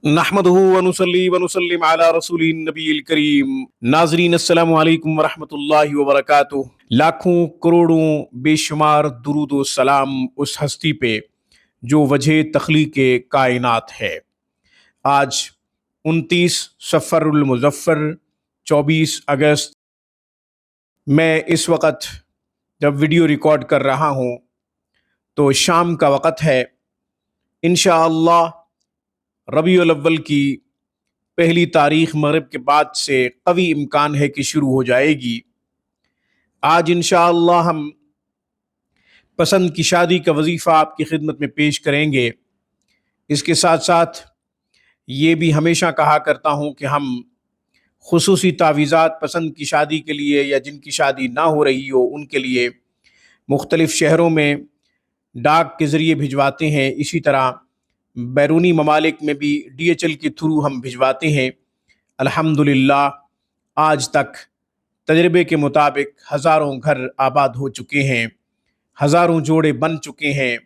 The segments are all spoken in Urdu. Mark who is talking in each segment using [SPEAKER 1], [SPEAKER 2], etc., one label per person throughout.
[SPEAKER 1] نحمدہ ونصلی ونسلم علی رسول النبی الکریم۔ ناظرین السلام علیکم ورحمۃ اللہ وبرکاتہ۔ لاکھوں کروڑوں بے شمار درود و سلام اس ہستی پہ جو وجہ تخلیق کائنات ہے۔ آج 29 صفر المظفر 24 اگست میں اس وقت جب ویڈیو ریکارڈ کر رہا ہوں تو شام کا وقت ہے۔ انشاءاللہ ربیع الاول کی پہلی تاریخ مغرب کے بعد سے قوی امکان ہے کہ شروع ہو جائے گی۔ آج انشاءاللہ ہم پسند کی شادی کا وظیفہ آپ کی خدمت میں پیش کریں گے۔ اس کے ساتھ ساتھ یہ بھی ہمیشہ کہا کرتا ہوں کہ ہم خصوصی تعویذات پسند کی شادی کے لیے یا جن کی شادی نہ ہو رہی ہو ان کے لیے مختلف شہروں میں ڈاک کے ذریعے بھجواتے ہیں۔ اسی طرح بیرونی ممالک میں بھی DHL کے تھرو ہم بھجواتے ہیں۔ الحمدللہ آج تک تجربے کے مطابق ہزاروں گھر آباد ہو چکے ہیں، ہزاروں جوڑے بن چکے ہیں۔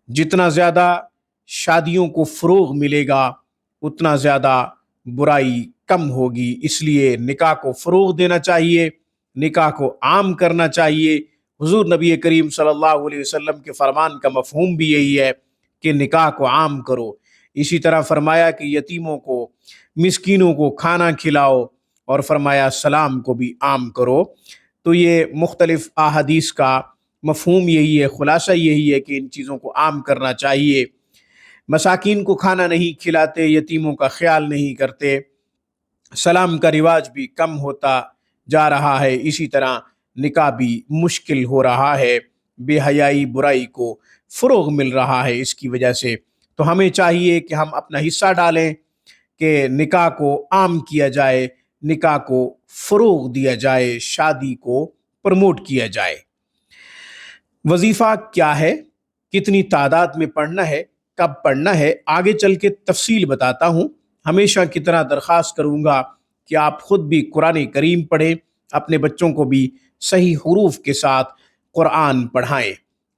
[SPEAKER 1] جتنا زیادہ شادیوں کو فروغ ملے گا اتنا زیادہ برائی کم ہوگی، اس لیے نکاح کو فروغ دینا چاہیے، نکاح کو عام کرنا چاہیے۔ حضور نبی کریم صلی اللہ علیہ وسلم کے فرمان کا مفہوم بھی یہی ہے کہ نکاح کو عام کرو۔ اسی طرح فرمایا کہ یتیموں کو، مسکینوں کو کھانا کھلاؤ، اور فرمایا سلام کو بھی عام کرو۔ تو یہ مختلف احادیث کا مفہوم یہی ہے، خلاصہ یہی ہے کہ ان چیزوں کو عام کرنا چاہیے۔ مساکین کو کھانا نہیں کھلاتے، یتیموں کا خیال نہیں کرتے، سلام کا رواج بھی کم ہوتا جا رہا ہے۔ اسی طرح نکاح بھی مشکل ہو رہا ہے، بے حیائی برائی کو فروغ مل رہا ہے اس کی وجہ سے۔ تو ہمیں چاہیے کہ ہم اپنا حصہ ڈالیں کہ نکاح کو عام کیا جائے، نکاح کو فروغ دیا جائے، شادی کو پروموٹ کیا جائے۔ وظیفہ کیا ہے، کتنی تعداد میں پڑھنا ہے، کب پڑھنا ہے، آگے چل کے تفصیل بتاتا ہوں۔ ہمیشہ کی طرح درخواست کروں گا کہ آپ خود بھی قرآن کریم پڑھیں، اپنے بچوں کو بھی صحیح حروف کے ساتھ قرآن پڑھائیں۔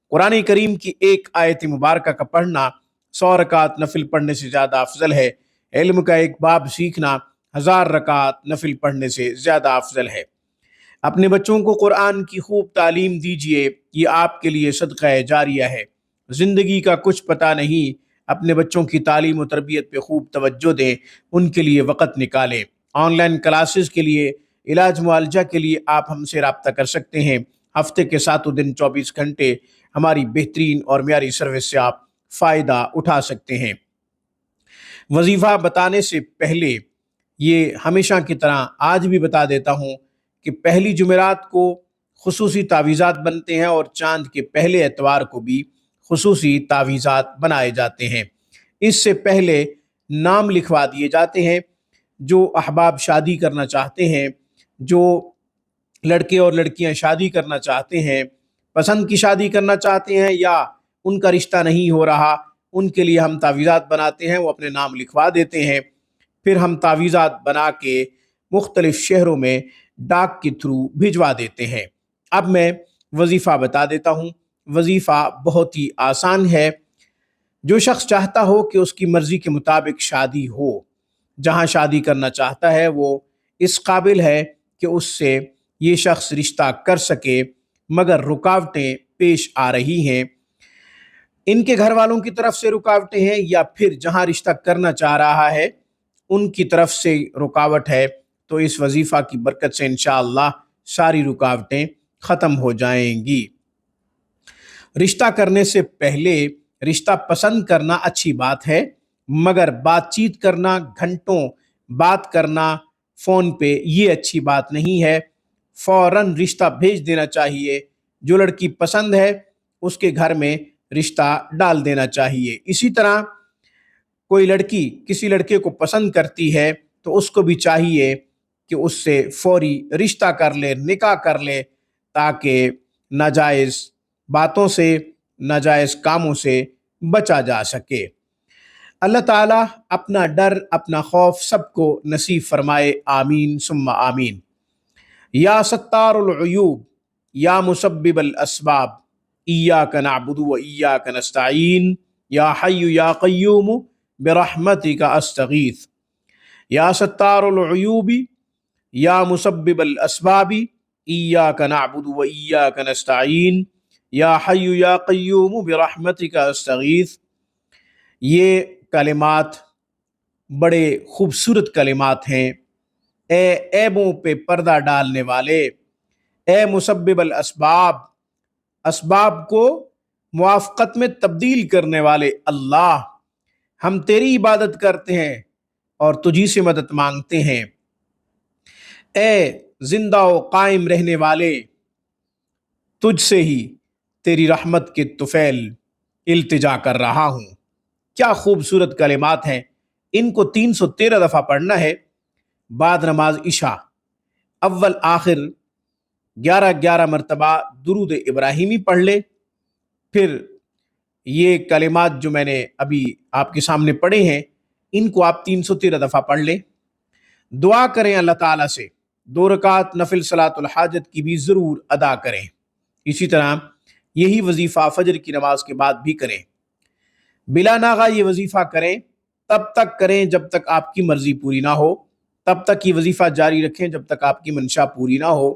[SPEAKER 1] قرآن کریم کی ایک آیت مبارکہ کا پڑھنا 100 رکعت نفل پڑھنے سے زیادہ افضل ہے۔ علم کا ایک باب سیکھنا 1000 رکعت نفل پڑھنے سے زیادہ افضل ہے۔ اپنے بچوں کو قرآن کی خوب تعلیم دیجیے، یہ آپ کے لیے صدقہ جاریہ ہے۔ زندگی کا کچھ پتہ نہیں، اپنے بچوں کی تعلیم و تربیت پہ خوب توجہ دیں، ان کے لیے وقت نکالیں۔ آن لائن کلاسز کے لیے، علاج معالجہ کے لیے آپ ہم سے رابطہ کر سکتے ہیں۔ ہفتے کے 7 دن 24 گھنٹے ہماری بہترین اور معیاری سروس سے آپ فائدہ اٹھا سکتے ہیں۔ وظیفہ بتانے سے پہلے یہ ہمیشہ کی طرح آج بھی بتا دیتا ہوں کہ پہلی جمعرات کو خصوصی تعویذات بنتے ہیں اور چاند کے پہلے اتوار کو بھی خصوصی تعویذات بنائے جاتے ہیں۔ اس سے پہلے نام لکھوا دیے جاتے ہیں۔ جو احباب شادی کرنا چاہتے ہیں، جو لڑکے اور لڑکیاں شادی کرنا چاہتے ہیں، پسند کی شادی کرنا چاہتے ہیں یا ان کا رشتہ نہیں ہو رہا، ان کے لیے ہم تعویذات بناتے ہیں، وہ اپنے نام لکھوا دیتے ہیں۔ پھر ہم تعویذات بنا کے مختلف شہروں میں ڈاک کے تھرو بھجوا دیتے ہیں۔ اب میں وظیفہ بتا دیتا ہوں۔ وظیفہ بہت ہی آسان ہے۔ جو شخص چاہتا ہو کہ اس کی مرضی کے مطابق شادی ہو، جہاں شادی کرنا چاہتا ہے وہ اس قابل ہے کہ اس سے یہ شخص رشتہ کر سکے، مگر رکاوٹیں پیش آ رہی ہیں۔ ان کے گھر والوں کی طرف سے رکاوٹیں ہیں یا پھر جہاں رشتہ کرنا چاہ رہا ہے ان کی طرف سے رکاوٹ ہے، تو اس وظیفہ کی برکت سے انشاءاللہ ساری رکاوٹیں ختم ہو جائیں گی۔ رشتہ کرنے سے پہلے رشتہ پسند کرنا اچھی بات ہے، مگر بات چیت کرنا، گھنٹوں بات کرنا فون پہ، یہ اچھی بات نہیں ہے۔ فوراً رشتہ بھیج دینا چاہیے۔ جو لڑکی پسند ہے اس کے گھر میں رشتہ ڈال دینا چاہیے۔ اسی طرح کوئی لڑکی کسی لڑکے کو پسند کرتی ہے تو اس کو بھی چاہیے کہ اس سے فوری رشتہ کر لے، نکاح کر لے، تاکہ ناجائز باتوں سے، ناجائز کاموں سے بچا جا سکے۔ اللہ تعالیٰ اپنا ڈر، اپنا خوف سب کو نصیب فرمائے، آمین ثم آمین۔ یا ستار العیوب، یا مسبب الاسباب، ایاک نعبد و ایاک نستعین، یا حی یا قیوم برحمتک استغیث یا ستار العیوب یا مسبب الاسباب ایاک نعبد و ایاک نستعین یا حی یا قیوم برحمتک استغیث۔ یہ کلمات بڑے خوبصورت کلمات ہیں۔ اے عیبوں پہ پردہ ڈالنے والے، اے مسبب الاسباب، اسباب کو موافقت میں تبدیل کرنے والے اللہ، ہم تیری عبادت کرتے ہیں اور تجھی سے مدد مانگتے ہیں۔ اے زندہ و قائم رہنے والے، تجھ سے ہی تیری رحمت کے طفیل التجا کر رہا ہوں۔ کیا خوبصورت کلمات ہیں۔ ان کو 313 دفعہ پڑھنا ہے بعد نماز عشاء، اول آخر 11 مرتبہ درود ابراہیمی پڑھ لے۔ پھر یہ کلمات جو میں نے ابھی آپ کے سامنے پڑھے ہیں، ان کو آپ 313 دفعہ پڑھ لیں۔ دعا کریں اللہ تعالیٰ سے، 2 رکعت نفل صلاۃ الحاجت کی بھی ضرور ادا کریں۔ اسی طرح یہی وظیفہ فجر کی نماز کے بعد بھی کریں۔ بلا ناغہ یہ وظیفہ کریں، تب تک کریں جب تک آپ کی مرضی پوری نہ ہو، تب تک یہ وظیفہ جاری رکھیں جب تک آپ کی منشا پوری نہ ہو۔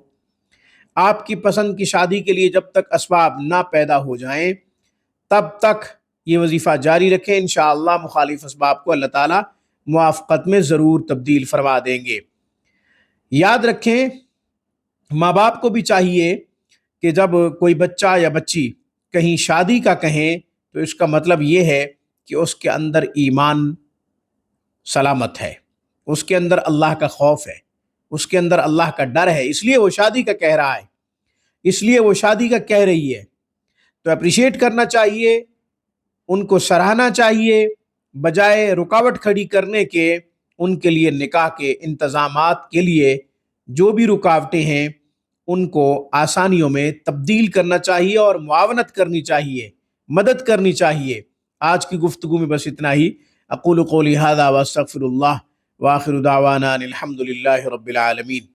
[SPEAKER 1] آپ کی پسند کی شادی کے لیے جب تک اسباب نہ پیدا ہو جائیں تب تک یہ وظیفہ جاری رکھیں، انشاءاللہ مخالف اسباب کو اللہ تعالیٰ موافقت میں ضرور تبدیل فرما دیں گے۔ یاد رکھیں، ماں باپ کو بھی چاہیے کہ جب کوئی بچہ یا بچی کہیں شادی کا کہیں تو اس کا مطلب یہ ہے کہ اس کے اندر ایمان سلامت ہے، اس کے اندر اللہ کا خوف ہے، اس کے اندر اللہ کا ڈر ہے، اس لیے وہ شادی کا کہہ رہا ہے، اس لیے وہ شادی کا کہہ رہی ہے۔ تو اپریشیٹ کرنا چاہیے، ان کو سراہنا چاہیے، بجائے رکاوٹ کھڑی کرنے کے ان کے لیے نکاح کے انتظامات کے لیے جو بھی رکاوٹیں ہیں ان کو آسانیوں میں تبدیل کرنا چاہیے اور معاونت کرنی چاہیے، مدد کرنی چاہیے۔ آج کی گفتگو میں بس اتنا ہی۔ اقول قولی ھذا واستغفر اللہ وآخر دعوانا ان الحمد للہ رب العالمین۔